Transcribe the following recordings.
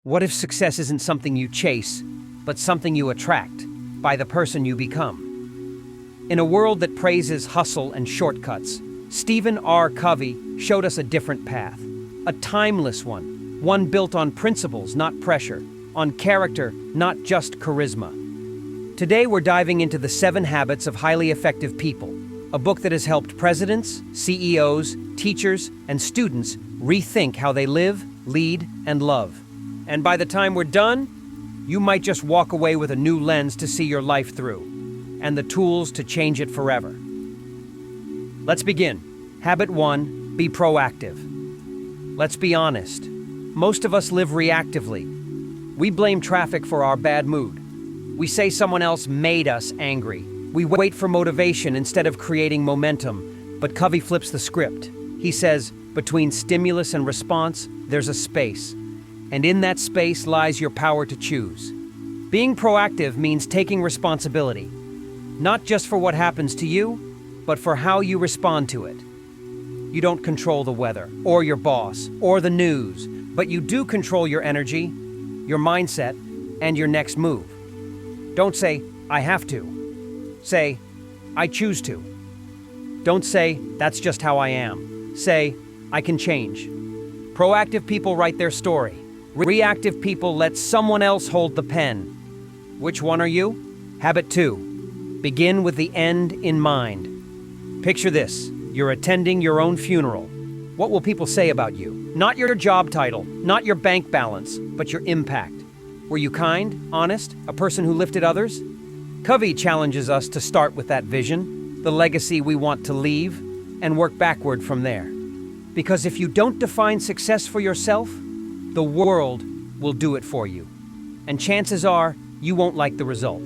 What if success isn't something you chase, but something you attract by the person you become? In a world that praises hustle and shortcuts, Stephen R. Covey showed us a different path, a timeless one built on principles, not pressure, on character, not just charisma. Today we're diving into The 7 Habits of Highly Effective People, a book that has helped presidents, CEOs, teachers, and students rethink how they live, lead, and love. And by the time we're done, you might just walk away with a new lens to see your life through, and the tools to change it forever. Let's begin. Habit 1, be proactive. Let's be honest. Most of us live reactively. We blame traffic for our bad mood. We say someone else made us angry. We wait for motivation instead of creating momentum. But Covey flips the script. He says, between stimulus and response, there's a space. And in that space lies your power to choose. Being proactive means taking responsibility, not just for what happens to you, but for how you respond to it. You don't control the weather, or your boss, or the news, but you do control your energy, your mindset, and your next move. Don't say, I have to. Say, I choose to. Don't say, that's just how I am. Say, I can change. Proactive people write their story. Reactive people let someone else hold the pen. Which one are you? Habit 2. Begin with the end in mind. Picture this. You're attending your own funeral. What will people say about you? Not your job title, not your bank balance, but your impact. Were you kind, honest, a person who lifted others? Covey challenges us to start with that vision, the legacy we want to leave, and work backward from there. Because if you don't define success for yourself, the world will do it for you. And chances are, you won't like the result.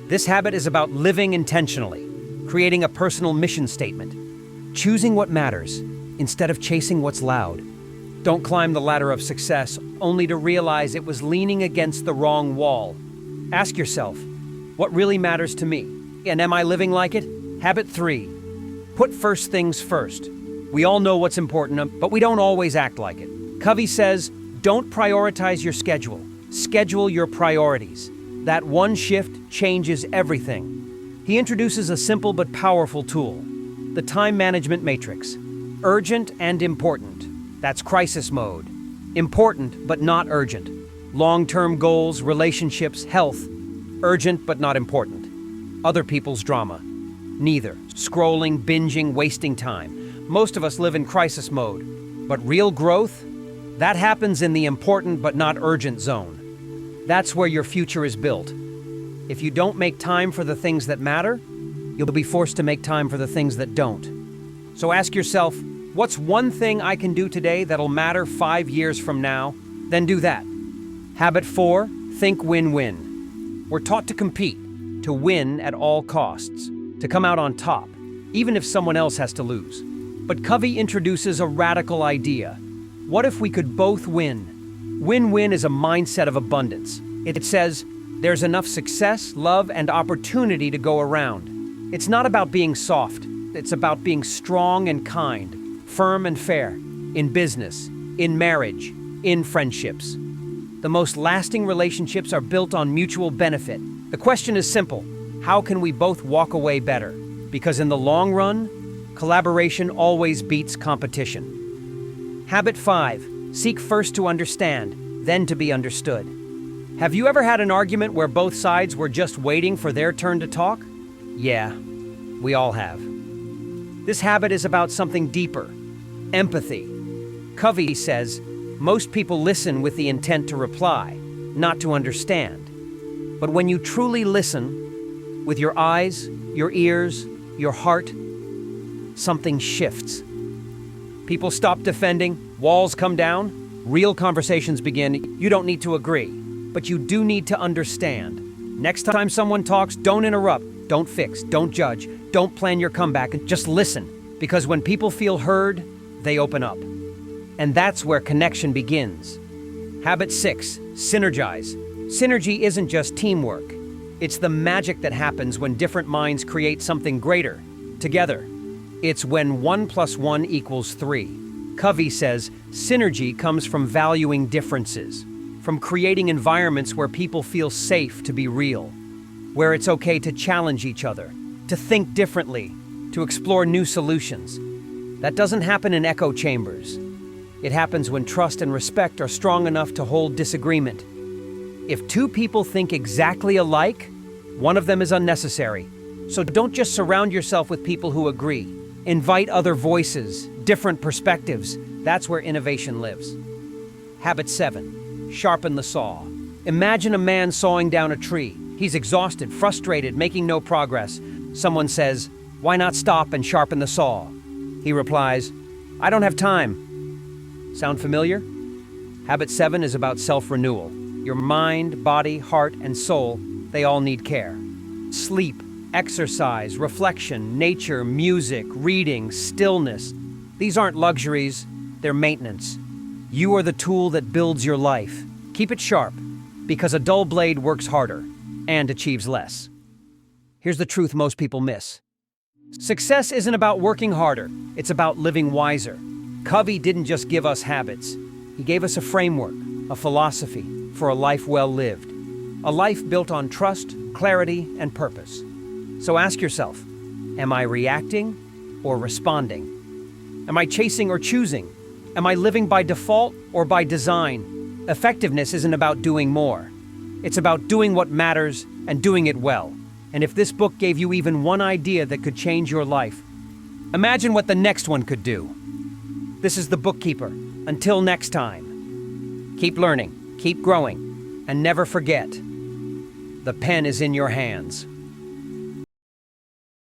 This habit is about living intentionally, creating a personal mission statement, choosing what matters instead of chasing what's loud. Don't climb the ladder of success only to realize it was leaning against the wrong wall. Ask yourself, what really matters to me? And am I living like it? Habit 3, put first things first. We all know what's important, but we don't always act like it. Covey says, don't prioritize your schedule. Schedule your priorities. That one shift changes everything. He introduces a simple but powerful tool, the time management matrix. Urgent and important. That's crisis mode. Important but not urgent. Long-term goals, relationships, health. Urgent but not important. Other people's drama. Neither. Scrolling, binging, wasting time. Most of us live in crisis mode. But real growth? That happens in the important but not urgent zone. That's where your future is built. If you don't make time for the things that matter, you'll be forced to make time for the things that don't. So ask yourself, what's one thing I can do today that'll matter 5 years from now? Then do that. Habit 4, think win-win. We're taught to compete, to win at all costs, to come out on top, even if someone else has to lose. But Covey introduces a radical idea. What if we could both win? Win-win is a mindset of abundance. It says, there's enough success, love, and opportunity to go around. It's not about being soft. It's about being strong and kind, firm and fair, in business, in marriage, in friendships. The most lasting relationships are built on mutual benefit. The question is simple. How can we both walk away better? Because in the long run, collaboration always beats competition. Habit 5, seek first to understand, then to be understood. Have you ever had an argument where both sides were just waiting for their turn to talk? Yeah, we all have. This habit is about something deeper, empathy. Covey says, most people listen with the intent to reply, not to understand. But when you truly listen, with your eyes, your ears, your heart, something shifts. People stop defending, walls come down, real conversations begin. You don't need to agree, but you do need to understand. Next time someone talks, don't interrupt, don't fix, don't judge, don't plan your comeback, and just listen. Because when people feel heard, they open up. And that's where connection begins. Habit 6, synergize. Synergy isn't just teamwork. It's the magic that happens when different minds create something greater, together. It's when 1 + 1 = 3. Covey says synergy comes from valuing differences. from creating environments where people feel safe to be real, where it's okay to challenge each other, to think differently, to explore new solutions. That doesn't happen in echo chambers. It happens when trust and respect are strong enough to hold disagreement. If two people think exactly alike, one of them is unnecessary. So don't just surround yourself with people who agree. Invite other voices, different perspectives. That's where innovation lives. Habit 7. Sharpen the saw. Imagine a man sawing down a tree. He's exhausted, frustrated, making no progress. Someone says, "Why not stop and sharpen the saw?" He replies, "I don't have time." Sound familiar? Habit 7 is about self-renewal. Your mind, body, heart, and soul, they all need care. Sleep, exercise, reflection, nature, music, reading, stillness. These aren't luxuries, they're maintenance. You are the tool that builds your life. Keep it sharp, because a dull blade works harder and achieves less. Here's the truth most people miss. Success isn't about working harder, it's about living wiser. Covey didn't just give us habits. He gave us a framework, a philosophy for a life well lived. A life built on trust, clarity, and purpose. So ask yourself, am I reacting or responding? Am I chasing or choosing? Am I living by default or by design? Effectiveness isn't about doing more. It's about doing what matters and doing it well. And if this book gave you even one idea that could change your life, imagine what the next one could do. This is the Bookkeeper. Until next time, keep learning, keep growing, and never forget, the pen is in your hands.